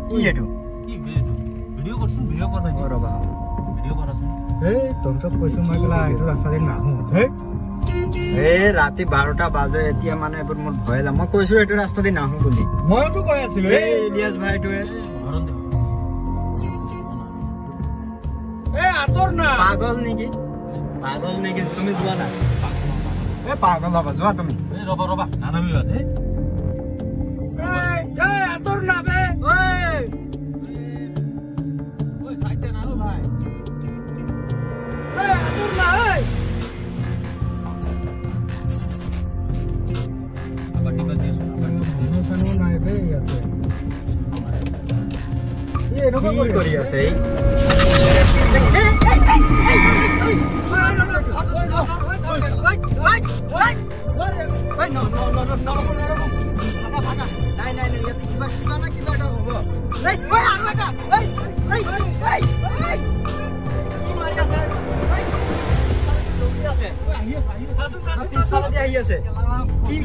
কি এটো কি ভিডিও কৰছুন ভিডিও কৰ ভাই ৰবা ভিডিও কৰাছুন এই তোমক কৈছো মই কলা এটো ৰাস্তা দি নাহো এই ৰাতি 12টা বাজে এতিয়া মানে এবোৰ মোৰ ভয় লাগে মই কৈছো এটো ৰাস্তা দি নাহো বুলি মইতো কৈ আছিলো এই ইলিয়াস ভাইটোৱে হৰণ দে এই আতৰ না পাগল নেকি তুমি যোৱা না এই পাগল হ'ব যোৱা তুমি এই ৰবা নানামি বাদ হে এই আতৰ না বে ওই সাইডে নাও ভাই এই আতৰ না এই আবাৰ টিপা দিছ মানুহ নাই বে ইয়াতে কি কৰি আছে এই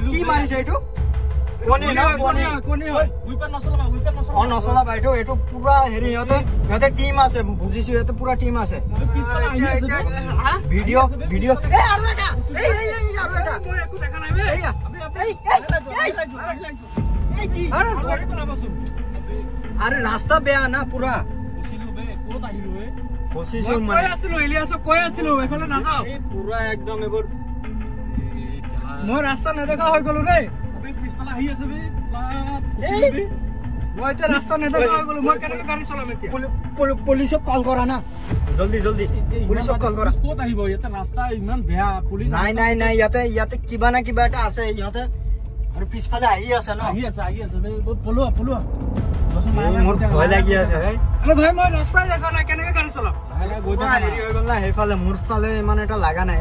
কি মাৰিছে এইটো নচলাবা এইটো এইটো পুৰা হেৰি সিহঁতে টিম আছে বুজিছো সিহঁতে পুৰা টিম আছে ভিডিঅ' আৰে ৰাস্তা বেয়া না পুৰা ফচিছো কৈ আছিলো ইলিয়াসক কৈ আছিলো এফালে নাযাও পুৰা একদম এবোৰ মই ৰাস্তা নেদেখা হৈ গলো ৰে পিছফালে আহি আছে বে মই এতিয়া ৰাস্তা নেদেখা হৈ গলো মই কেনেকৈ গাড়ী চলাম এতিয়া পুলিচক কল কৰা না জলদি পুলিচক কল কৰা ক'ত আহিব ইয়াতে ৰাস্তা ইমান বেয়া পুলিচ নাই ইয়াতে কিবা না কিবা এটা আছে ইহঁতে আৰু পিছফালে আহি আছে ন আহি আছে বে পলোৱা মোৰ ভয় লাগি আছে ভাই মই ৰাস্তাই দেখা নাই কেনেকৈ গাড়ী চলাম হেৰি হৈ গ'ল না সেইফালে মোৰ ফালে ইমান এটা লাগা নাই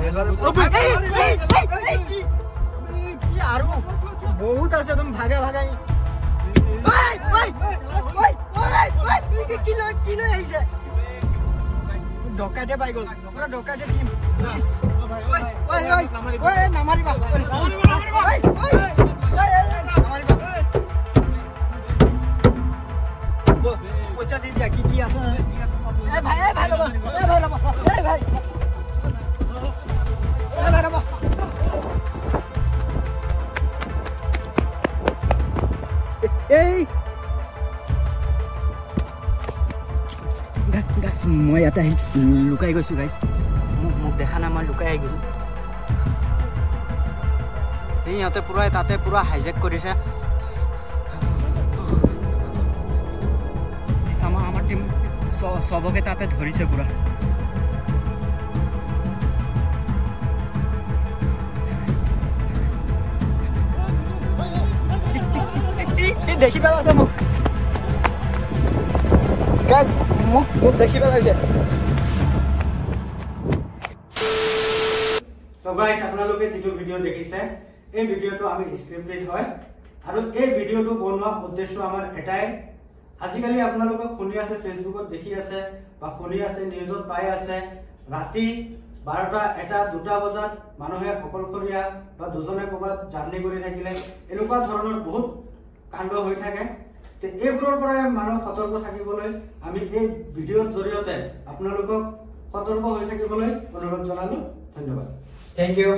আৰু বহুত আছে তুমি ভাগে কি লৈ আহিছে ডকাইতে পাই গ'ল ডকাইতে টিম নামাৰিবা পইচা দি দিয়া কি আছে ভাই এই মই ইয়াতে আহি লুকাই গৈছো গাইছ মোক দেখা নাই মই লুকাই আহি গলো এই সিহঁতে পুৰা তাতে পুৰা হাইজেক কৰিছে আমাৰ টিম সবকে তাতে ধৰিছে পুৰা দেখি পেলাইছে মোক মোক দেখি পেলাইছে তো গাইস আপোনালোকে যেটো ভিডিও দেখিছে এই ভিডিওটো আমি স্ক্ৰিপ্টেড হয় আৰু এই ভিডিওটো বনোৱা উদ্দেশ্য আমাৰ এটাই আজিকালি আপোনালোকে শুনি আছে ফেসবুকত দেখি আছে বা শুনি আছে নিউজত পাই আছে ৰাতি 12টা 1টা 2টা বজাত মানুহে অকলশৰীয়া বা দুজনে ক'বাত জাৰ্নি কৰি থাকিলে এনেকুৱা ধৰণৰ বহুত কাণ্ড হৈ থাকে তে এইবোৰৰ পৰা মানুহ সতৰ্ক থাকিবলৈ আমি এই ভিডিওৰ জৰিয়তে আপোনালোকক সতৰ্ক হৈ থাকিবলৈ অনুৰোধ জনালো ধন্যবাদ থ্যাংক ইউ